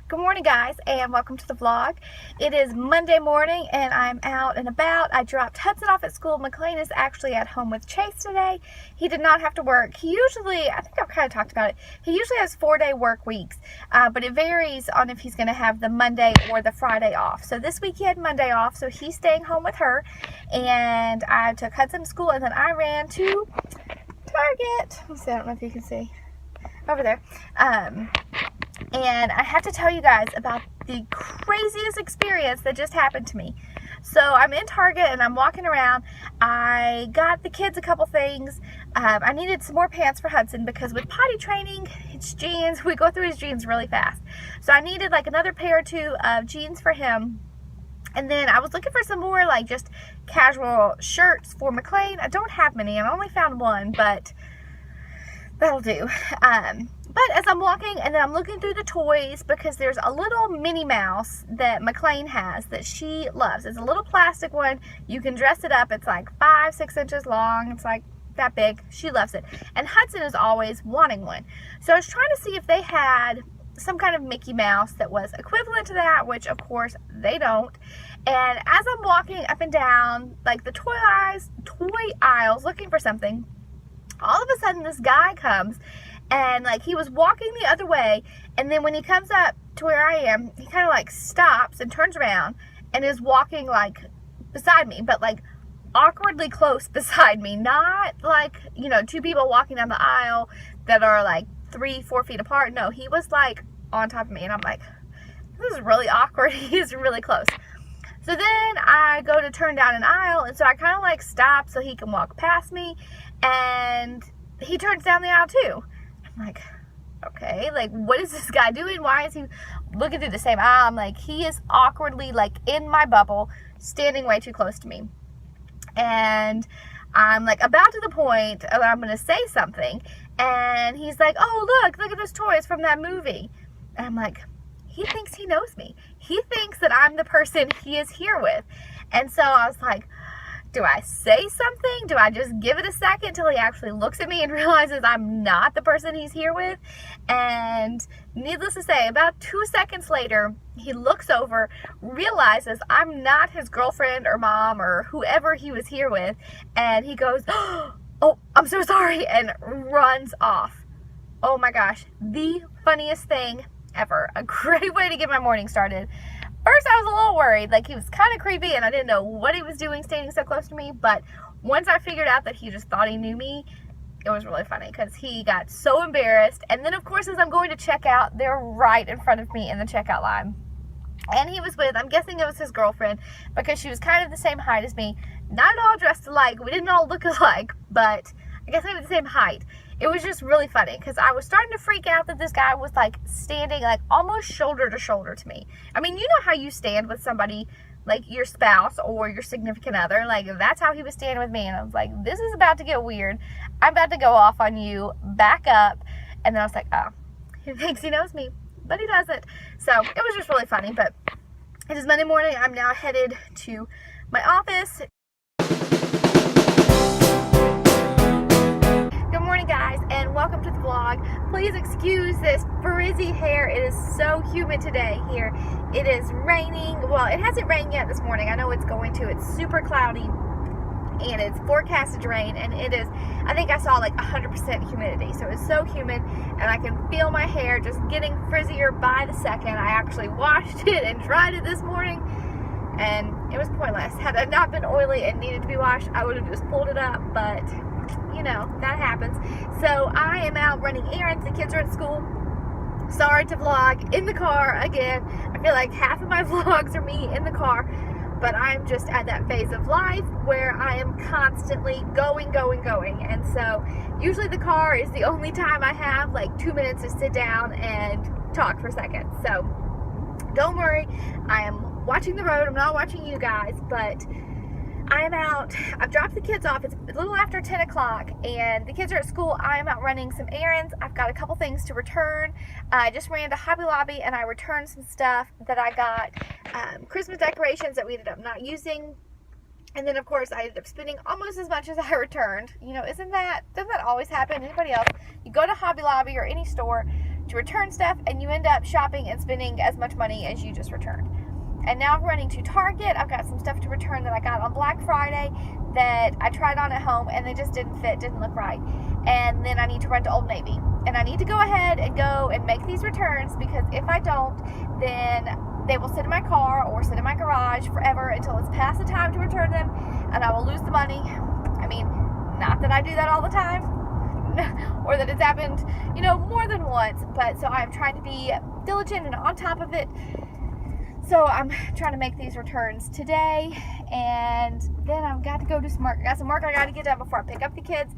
Good morning, guys, and welcome to the vlog. It is Monday morning and I'm out and about. I dropped Hudson off at school. McLean is actually at home with Chase today. He did not have to work. He usually, I think I've kind of talked about it, he usually has 4-day work weeks, but it varies on if he's going to have the Monday or the Friday off. So this week he had Monday off, so he's staying home with her, and I took Hudson to school, and then I ran to Target. Let's see, I don't know if you can see over there. And I have to tell you guys about the craziest experience that just happened to me. So I'm in Target and I'm walking around. I got the kids a couple things. I needed some more pants for Hudson because with potty training, it's jeans. We go through his jeans really fast. So I needed like another pair or two of jeans for him. And then I was looking for some more like just casual shirts for McLean. I don't have many. I only found one, but that'll do. But as I'm walking and then I'm looking through the toys because there's a little Minnie Mouse that McLean has that she loves. It's a little plastic one. You can dress it up. It's like 5-6 inches long. It's like that big. She loves it. And Hudson is always wanting one. So I was trying to see if they had some kind of Mickey Mouse that was equivalent to that, which of course they don't. And as I'm walking up and down like the toy aisles looking for something, all of a sudden this guy comes and like he was walking the other way, and then when he comes up to where I am, he kind of like stops and turns around and is walking like beside me, but like awkwardly close beside me. Not like, you know, two people walking down the aisle that are like 3-4 feet apart. No, he was like on top of me, and I'm like, this is really awkward. He's really close. So then I go to turn down an aisle, and so I kind of like stop so he can walk past me, and he turns down the aisle too. I'm like, okay, like what is this guy doing? Why is he looking through the same aisle? I'm like, he is awkwardly like in my bubble, standing way too close to me. And I'm like about to the point of I'm going to say something, and he's like, oh, look at this toy. It's from that movie. And I'm like, he thinks he knows me. He thinks that I'm the person he is here with. And so I was like, do I say something? Do I just give it a second till he actually looks at me and realizes I'm not the person he's here with? And needless to say, about 2 seconds later, he looks over, realizes I'm not his girlfriend or mom or whoever he was here with, and he goes, oh, I'm so sorry, and runs off. Oh my gosh, the funniest thing ever. A great way to get my morning started. First, I was a little worried. Like, he was kind of creepy, and I didn't know what he was doing standing so close to me. But once I figured out that he just thought he knew me, it was really funny because he got so embarrassed. And then, of course, as I'm going to check out, they're right in front of me in the checkout line. And he was with, I'm guessing it was his girlfriend, because she was kind of the same height as me. Not at all dressed alike. We didn't all look alike, but I guess they were the same height. It was just really funny because I was starting to freak out that this guy was like standing like almost shoulder to shoulder to me. I mean, you know how you stand with somebody like your spouse or your significant other, like that's how he was standing with me. And I was like, this is about to get weird. I'm about to go off on you. Back up. And then I was like, oh, he thinks he knows me, but he doesn't. So it was just really funny. But it is Monday morning. I'm now headed to my office. Good morning, guys, and welcome to the vlog. Please excuse this frizzy hair. It is so humid today here. It is raining. Well, it hasn't rained yet this morning. I know it's going to. It's super cloudy and it's forecasted to rain, and it is, I think I saw like 100% humidity. So it's so humid, and I can feel my hair just getting frizzier by the second. I actually washed it and dried it this morning, and it was pointless. Had it not been oily and needed to be washed, I would have just pulled it up, but you know, that happens. So I am out running errands. The kids are at school. Sorry to vlog in the car again. I feel like half of my vlogs are me in the car, but I'm just at that phase of life where I am constantly going. And so usually the car is the only time I have like 2 minutes to sit down and talk for a second. So don't worry, I am watching the road. I'm not watching you guys, but I am out. I've dropped the kids off. It's a little after 10 o'clock and the kids are at school. I am out running some errands. I've got a couple things to return. I just ran to Hobby Lobby and I returned some stuff that I got, Christmas decorations that we ended up not using. And then of course I ended up spending almost as much as I returned. You know, doesn't that always happen? Anybody else? You go to Hobby Lobby or any store, to return stuff, and you end up shopping and spending as much money as you just returned. And now I'm running to Target. I've got some stuff to return that I got on Black Friday that I tried on at home and they just didn't fit, didn't look right. And then I need to run to Old Navy. And I need to go ahead and go and make these returns, because if I don't, then they will sit in my car or sit in my garage forever until it's past the time to return them, and I will lose the money. I mean, not that I do that all the time, or that it's happened, more than once, but so I'm trying to be diligent and on top of it. So I'm trying to make these returns today, and then I've got to go do some work. I got some work I got to get done before I pick up the kids.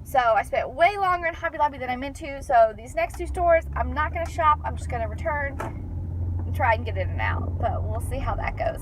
So I spent way longer in Hobby Lobby than I meant to. So these next 2 stores, I'm not going to shop. I'm just going to return and try and get in and out. But we'll see how that goes.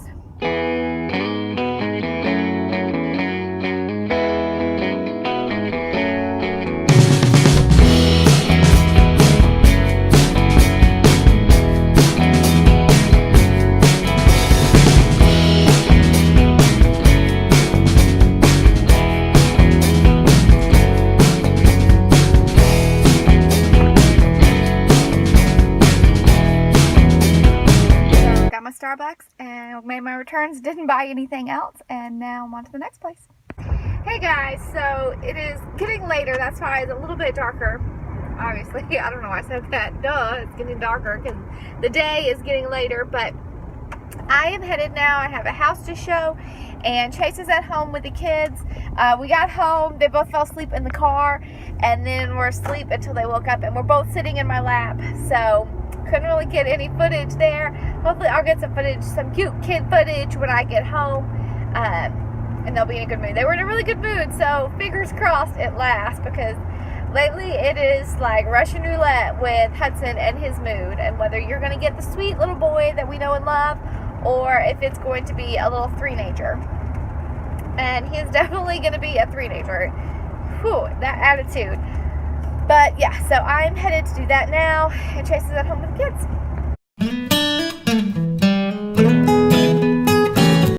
Starbucks and made my returns, didn't buy anything else, and now I'm on to the next place. Hey guys, so it is getting later. That's why it's a little bit darker. Obviously, I don't know why I said that. Duh, it's getting darker because the day is getting later, but I am headed now. I have a house to show, and Chase is at home with the kids. We got home, they both fell asleep in the car, and then were asleep until they woke up, and we're both sitting in my lap, so couldn't really get any footage there. Hopefully I'll get some footage, some cute kid footage when I get home, and they'll be in a good mood. They were in a really good mood, so fingers crossed it lasts, because lately it is like Russian roulette with Hudson and his mood, and whether you're going to get the sweet little boy that we know and love, or if it's going to be a little 3-nager. And he's definitely going to be a 3-nager. Whew, that attitude. But yeah, so I'm headed to do that now, and Chase is at home with the kids.